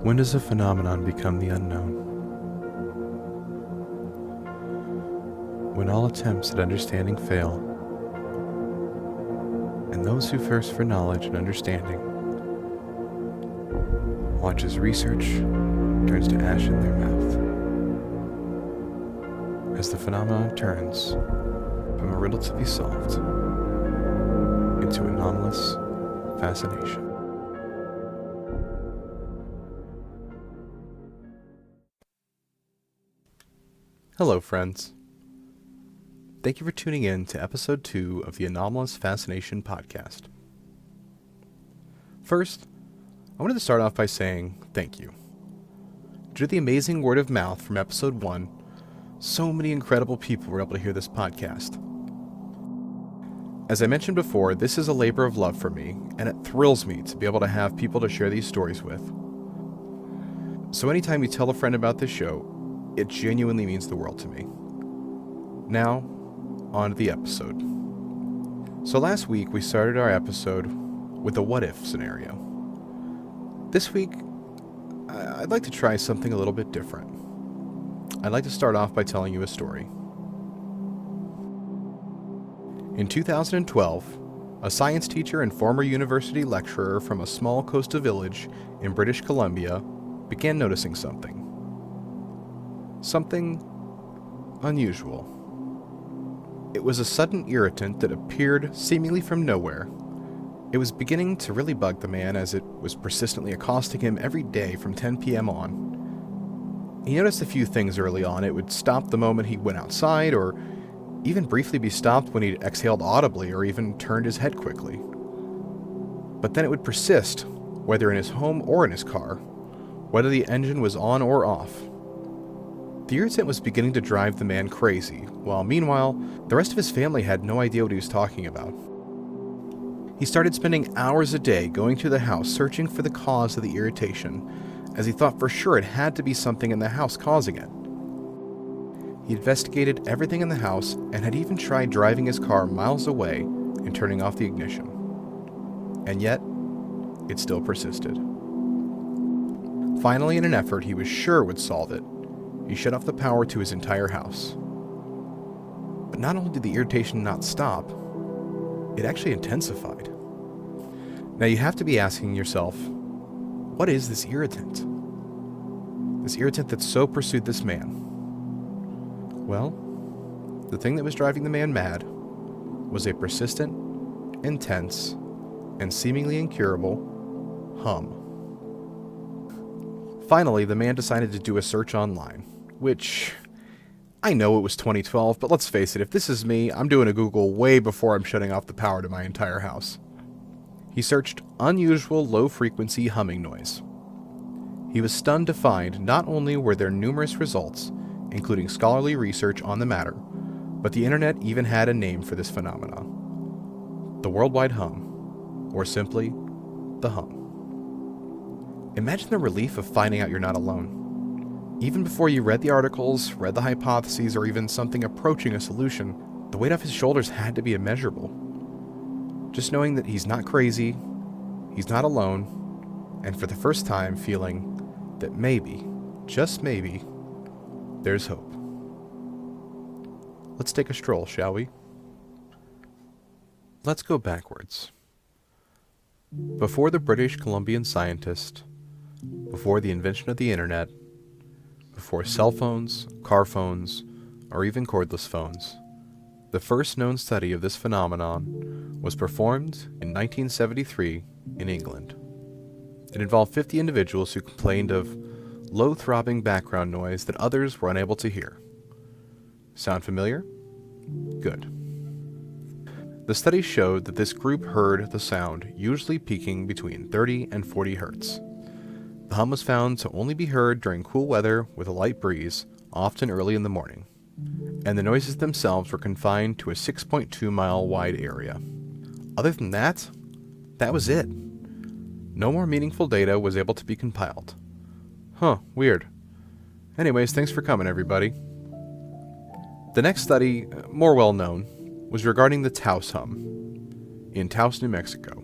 When does a phenomenon become the unknown? When all attempts at understanding fail, and those who thirst for knowledge and understanding watch as research turns to ash in their mouth, as the phenomenon turns from a riddle to be solved into anomalous fascination. Hello, friends. Thank you for tuning in to episode 2 of the Anomalous Fascination podcast. First, I wanted to start off by saying thank you. Due to the amazing word of mouth from episode 1, so many incredible people were able to hear this podcast. As I mentioned before, this is a labor of love for me, and it thrills me to be able to have people to share these stories with. So anytime you tell a friend about this show, it genuinely means the world to me. Now, on to the episode. So last week we started our episode with a what-if scenario. This week, I'd like to try something a little bit different. I'd like to start off by telling you a story. In 2012, a science teacher and former university lecturer from a small coastal village in British Columbia began noticing something. Something unusual. It was a sudden irritant that appeared seemingly from nowhere. It was beginning to really bug the man as it was persistently accosting him every day from 10 p.m. on. He noticed a few things early on. It would stop the moment he went outside, or even briefly be stopped when he exhaled audibly or even turned his head quickly. But then it would persist, whether in his home or in his car, whether the engine was on or off. The irritant was beginning to drive the man crazy, while meanwhile, the rest of his family had no idea what he was talking about. He started spending hours a day going through the house searching for the cause of the irritation, as he thought for sure it had to be something in the house causing it. He investigated everything in the house and had even tried driving his car miles away and turning off the ignition. And yet, it still persisted. Finally, in an effort he was sure would solve it, he shut off the power to his entire house. But not only did the irritation not stop, it actually intensified. Now you have to be asking yourself, what is this irritant? This irritant that so pursued this man? Well, the thing that was driving the man mad was a persistent, intense, and seemingly incurable hum. Finally, the man decided to do a search online, which, I know it was 2012, but let's face it, if this is me, I'm doing a Google way before I'm shutting off the power to my entire house. He searched unusual low-frequency humming noise. He was stunned to find not only were there numerous results, including scholarly research on the matter, but the internet even had a name for this phenomenon: the worldwide hum, or simply, the hum. Imagine the relief of finding out you're not alone. Even before you read the articles, read the hypotheses, or even something approaching a solution, the weight off his shoulders had to be immeasurable. Just knowing that he's not crazy, he's not alone, and for the first time feeling that maybe, just maybe, there's hope. Let's take a stroll, shall we? Let's go backwards. Before the British Columbian scientist, before the invention of the internet, before cell phones, car phones, or even cordless phones, the first known study of this phenomenon was performed in 1973 in England. It involved 50 individuals who complained of low throbbing background noise that others were unable to hear. Sound familiar? Good. The study showed that this group heard the sound usually peaking between 30 and 40 hertz. The hum was found to only be heard during cool weather with a light breeze, often early in the morning, and the noises themselves were confined to a 6.2 mile wide area. Other than that was it. No more meaningful data was able to be compiled. Weird. Anyways, thanks for coming, everybody. The next study, more well known, was regarding the Taos hum in Taos, New Mexico.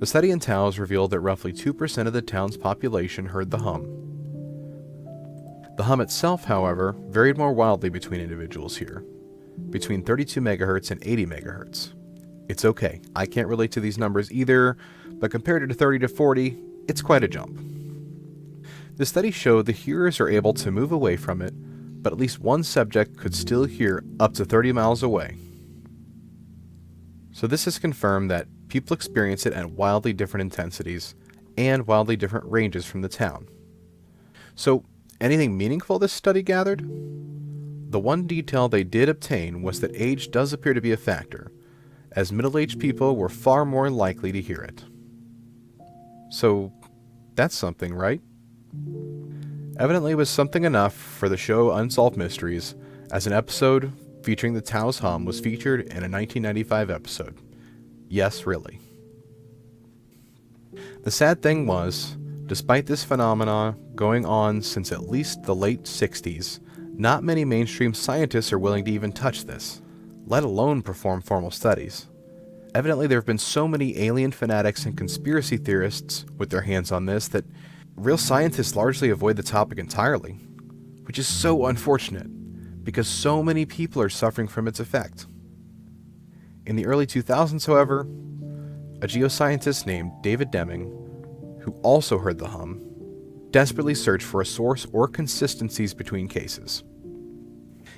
The study in Taos revealed that roughly 2% of the town's population heard the hum. The hum itself, however, varied more wildly between individuals here, between 32 MHz and 80 MHz. It's okay, I can't relate to these numbers either, but compared to 30 to 40, it's quite a jump. The study showed the hearers are able to move away from it, but at least one subject could still hear up to 30 miles away. So this has confirmed that people experience it at wildly different intensities and wildly different ranges from the town. So, anything meaningful this study gathered? The one detail they did obtain was that age does appear to be a factor, as middle-aged people were far more likely to hear it. So, that's something, right? Evidently it was something enough for the show Unsolved Mysteries, as an episode featuring the Taos hum was featured in a 1995 episode. Yes, really. The sad thing was, despite this phenomena going on since at least the late 60s, not many mainstream scientists are willing to even touch this, let alone perform formal studies. Evidently there have been so many alien fanatics and conspiracy theorists with their hands on this that real scientists largely avoid the topic entirely, which is so unfortunate, because so many people are suffering from its effect. In the early 2000s, however, a geoscientist named David Deming, who also heard the hum, desperately searched for a source or consistencies between cases.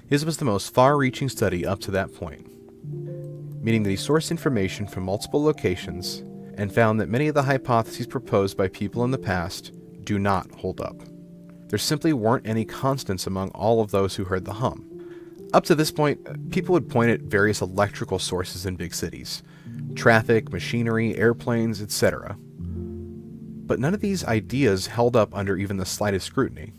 His was the most far-reaching study up to that point, meaning that he sourced information from multiple locations and found that many of the hypotheses proposed by people in the past do not hold up. There simply weren't any constants among all of those who heard the hum. Up to this point, people would point at various electrical sources in big cities, traffic, machinery, airplanes, etc. But none of these ideas held up under even the slightest scrutiny.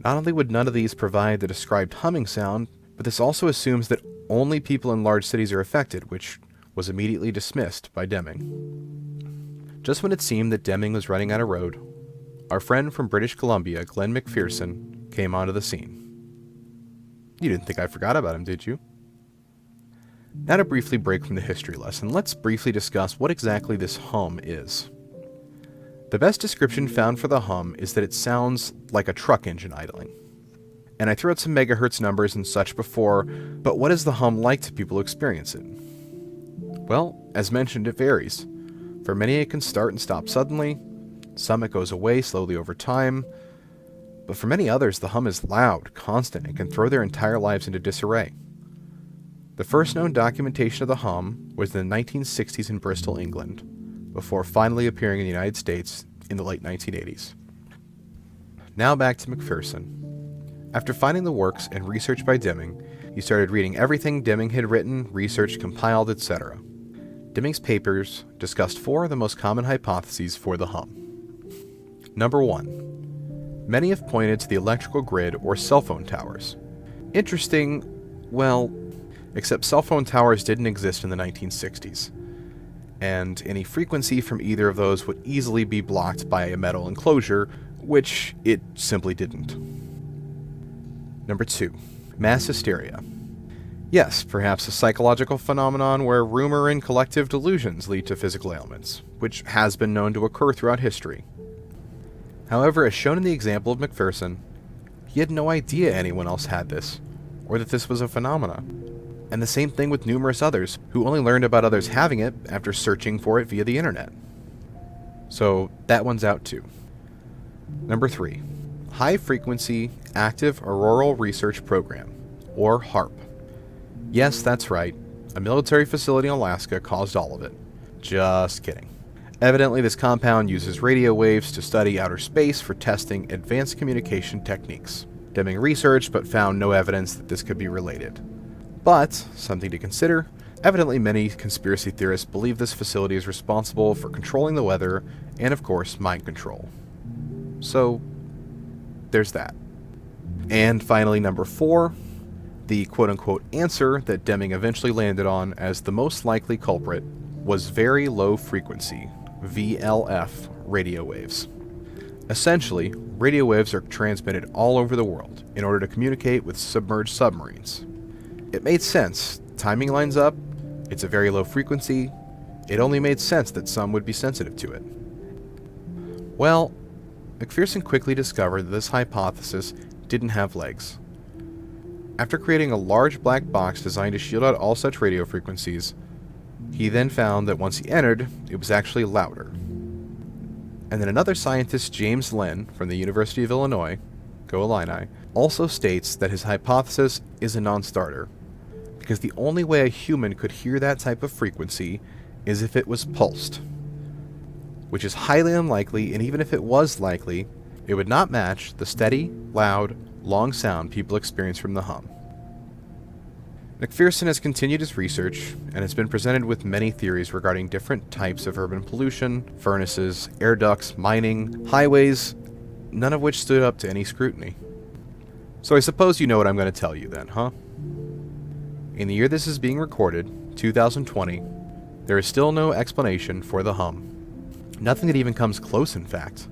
Not only would none of these provide the described humming sound, but this also assumes that only people in large cities are affected, which was immediately dismissed by Deming. Just when it seemed that Deming was running out of road, our friend from British Columbia, Glenn McPherson, came onto the scene. You didn't think I forgot about him, did you? Now to briefly break from the history lesson, let's briefly discuss what exactly this hum is. The best description found for the hum is that it sounds like a truck engine idling. And I threw out some megahertz numbers and such before, but what is the hum like to people who experience it? Well, as mentioned, it varies. For many it can start and stop suddenly, some it goes away slowly over time, but for many others the hum is loud, constant, and can throw their entire lives into disarray. The first known documentation of the hum was in the 1960s in Bristol, England, before finally appearing in the United States in the late 1980s. Now back to McPherson. After finding the works and research by Deming, he started reading everything Deming had written, researched, compiled, etc. Deming's papers discussed 4 of the most common hypotheses for the hum. Number 1. Many have pointed to the electrical grid or cell phone towers. Interesting, well, except cell phone towers didn't exist in the 1960s, and any frequency from either of those would easily be blocked by a metal enclosure, which it simply didn't. Number 2. Mass hysteria. Yes, perhaps a psychological phenomenon where rumor and collective delusions lead to physical ailments, which has been known to occur throughout history. However, as shown in the example of McPherson, he had no idea anyone else had this, or that this was a phenomenon. And the same thing with numerous others, who only learned about others having it after searching for it via the internet. So that one's out too. Number 3. High Frequency Active Auroral Research Program, or HAARP. Yes, that's right. A military facility in Alaska caused all of it. Just kidding. Evidently, this compound uses radio waves to study outer space for testing advanced communication techniques. Deming researched but found no evidence that this could be related. But, something to consider, evidently many conspiracy theorists believe this facility is responsible for controlling the weather and, of course, mind control. So, there's that. And finally, number 4, the quote-unquote answer that Deming eventually landed on as the most likely culprit was very low frequency, VLF, radio waves. Essentially, radio waves are transmitted all over the world in order to communicate with submerged submarines. It made sense. Timing lines up, it's a very low frequency, It only made sense that some would be sensitive to it. Well, McPherson quickly discovered that this hypothesis didn't have legs. After creating a large black box designed to shield out all such radio frequencies, he then found that once he entered, it was actually louder. And then another scientist, James Lynn, from the University of Illinois, go Illini, also states that his hypothesis is a non-starter, because the only way a human could hear that type of frequency is if it was pulsed, which is highly unlikely, and even if it was likely, it would not match the steady, loud, long sound people experience from the hum. McPherson has continued his research and has been presented with many theories regarding different types of urban pollution, furnaces, air ducts, mining, highways, none of which stood up to any scrutiny. So I suppose you know what I'm going to tell you then, huh? In the year this is being recorded, 2020, there is still no explanation for the hum. Nothing that even comes close, in fact.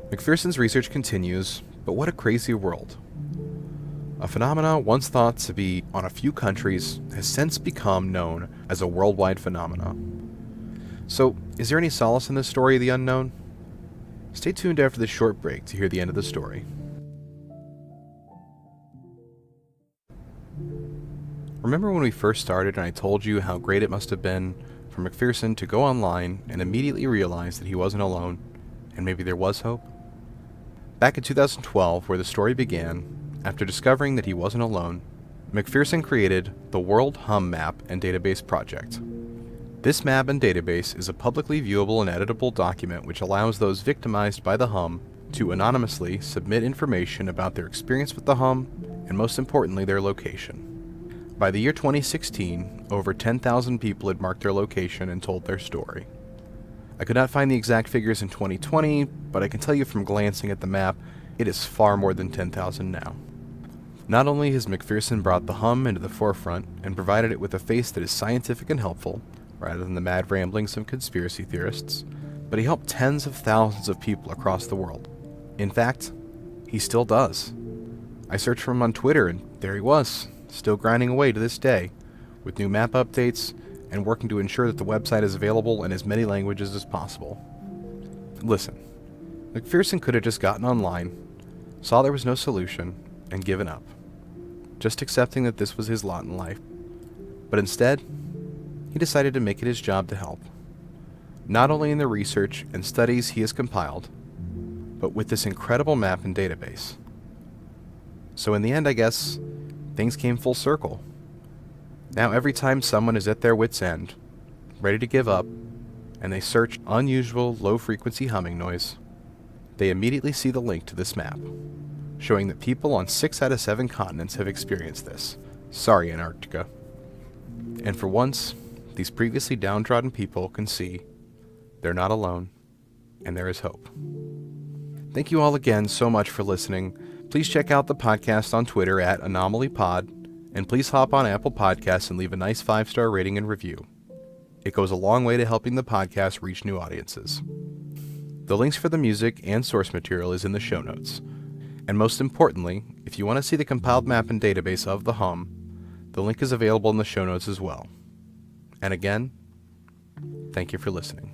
McPherson's research continues, but what a crazy world. A phenomena once thought to be on a few countries has since become known as a worldwide phenomena. So, is there any solace in this story of the unknown? Stay tuned after this short break to hear the end of the story. Remember when we first started and I told you how great it must have been for McPherson to go online and immediately realize that he wasn't alone, and maybe there was hope? Back in 2012, where the story began, after discovering that he wasn't alone, McPherson created the World Hum Map and Database Project. This map and database is a publicly viewable and editable document which allows those victimized by the hum to anonymously submit information about their experience with the hum, and most importantly, their location. By the year 2016, over 10,000 people had marked their location and told their story. I could not find the exact figures in 2020, but I can tell you from glancing at the map, it is far more than 10,000 now. Not only has McPherson brought the hum into the forefront and provided it with a face that is scientific and helpful, rather than the mad ramblings of conspiracy theorists, but he helped tens of thousands of people across the world. In fact, he still does. I searched for him on Twitter, and there he was, still grinding away to this day, with new map updates and working to ensure that the website is available in as many languages as possible. Listen, McPherson could have just gotten online, saw there was no solution, and given up, just accepting that this was his lot in life. But instead, he decided to make it his job to help, not only in the research and studies he has compiled, but with this incredible map and database. So in the end, I guess, things came full circle. Now every time someone is at their wit's end, ready to give up, and they search unusual low-frequency humming noise, they immediately see the link to this map, showing that people on 6 out of 7 continents have experienced this. Sorry, Antarctica. And for once, these previously downtrodden people can see they're not alone, and there is hope. Thank you all again so much for listening. Please check out the podcast on Twitter at AnomalyPod, and please hop on Apple Podcasts and leave a nice 5-star rating and review. It goes a long way to helping the podcast reach new audiences. The links for the music and source material is in the show notes. And most importantly, if you want to see the compiled map and database of the hum, the link is available in the show notes as well. And again, thank you for listening.